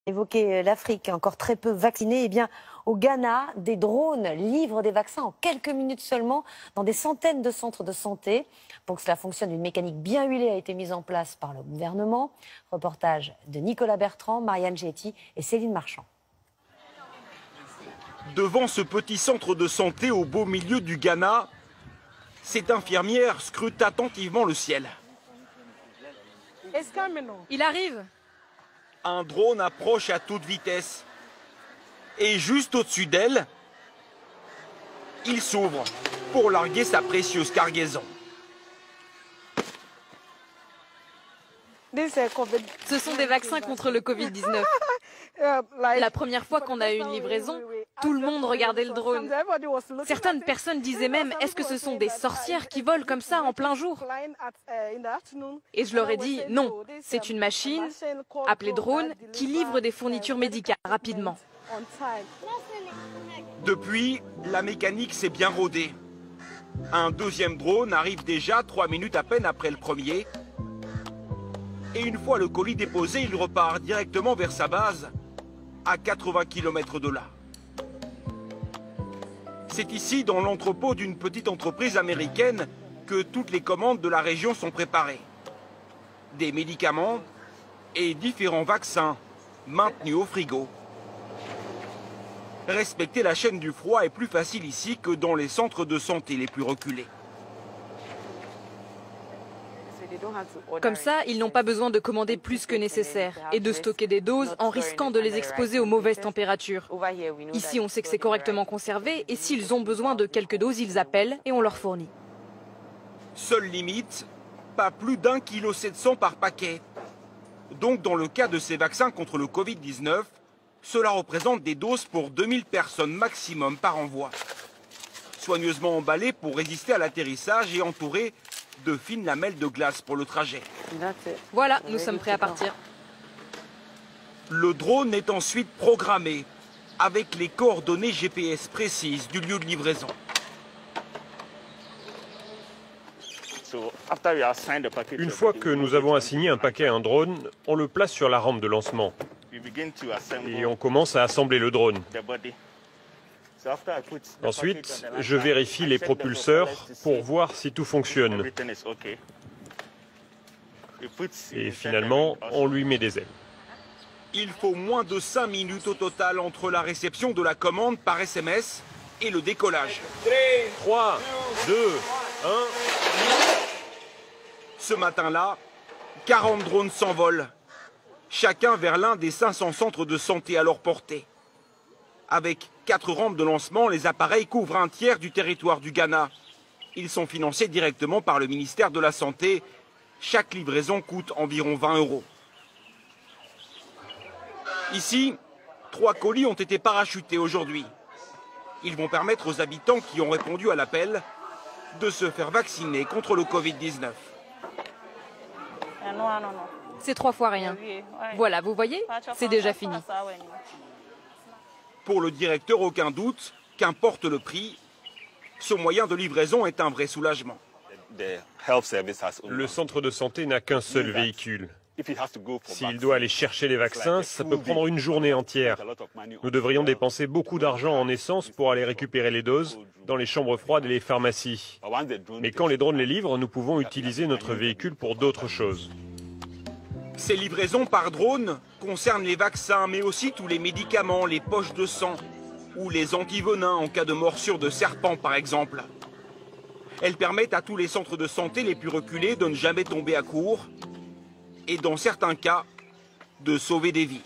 Évoquer l'Afrique, encore très peu vaccinée, eh bien, au Ghana, des drones livrent des vaccins en quelques minutes seulement dans des centaines de centres de santé. Pour que cela fonctionne, une mécanique bien huilée a été mise en place par le gouvernement. Reportage de Nicolas Bertrand, Marianne Getty et Céline Marchand. Devant ce petit centre de santé au beau milieu du Ghana, cette infirmière scrute attentivement le ciel. Il arrive. Un drone approche à toute vitesse. Et juste au-dessus d'elle, il s'ouvre pour larguer sa précieuse cargaison. Ce sont des vaccins contre le Covid-19. La première fois qu'on a eu une livraison, tout le monde regardait le drone. Certaines personnes disaient même, est-ce que ce sont des sorcières qui volent comme ça en plein jour? Et je leur ai dit, non, c'est une machine, appelée drone, qui livre des fournitures médicales rapidement. Depuis, la mécanique s'est bien rodée. Un deuxième drone arrive déjà 3 minutes à peine après le premier. Et une fois le colis déposé, il repart directement vers sa base, à 80 km de là. C'est ici, dans l'entrepôt d'une petite entreprise américaine, que toutes les commandes de la région sont préparées. Des médicaments et différents vaccins maintenus au frigo. Respecter la chaîne du froid est plus facile ici que dans les centres de santé les plus reculés. Comme ça, ils n'ont pas besoin de commander plus que nécessaire et de stocker des doses en risquant de les exposer aux mauvaises températures. Ici, on sait que c'est correctement conservé et s'ils ont besoin de quelques doses, ils appellent et on leur fournit. Seule limite, pas plus d'1,7 kg par paquet. Donc dans le cas de ces vaccins contre le Covid-19, cela représente des doses pour 2000 personnes maximum par envoi. Soigneusement emballées pour résister à l'atterrissage et entourées de fines lamelles de glace pour le trajet. Voilà, nous sommes prêts à partir. Le drone est ensuite programmé avec les coordonnées GPS précises du lieu de livraison. Une fois que nous avons assigné un paquet à un drone, on le place sur la rampe de lancement. Et on commence à assembler le drone. Ensuite, je vérifie les propulseurs pour voir si tout fonctionne. Et finalement, on lui met des ailes. Il faut moins de 5 minutes au total entre la réception de la commande par SMS et le décollage. 3, 2, 1... Ce matin-là, 40 drones s'envolent, chacun vers l'un des 500 centres de santé à leur portée. Avec 4 rampes de lancement, les appareils couvrent un tiers du territoire du Ghana. Ils sont financés directement par le ministère de la Santé. Chaque livraison coûte environ 20 €. Ici, 3 colis ont été parachutés aujourd'hui. Ils vont permettre aux habitants qui ont répondu à l'appel de se faire vacciner contre le Covid-19. C'est 3 fois rien. Voilà, vous voyez, c'est déjà fini. Pour le directeur, aucun doute, qu'importe le prix, ce moyen de livraison est un vrai soulagement. Le centre de santé n'a qu'un seul véhicule. S'il doit aller chercher les vaccins, ça peut prendre une journée entière. Nous devrions dépenser beaucoup d'argent en essence pour aller récupérer les doses dans les chambres froides et les pharmacies. Mais quand les drones les livrent, nous pouvons utiliser notre véhicule pour d'autres choses. Ces livraisons par drone concernent les vaccins, mais aussi tous les médicaments, les poches de sang ou les antivenins en cas de morsure de serpent, par exemple. Elles permettent à tous les centres de santé les plus reculés de ne jamais tomber à court et, dans certains cas, de sauver des vies.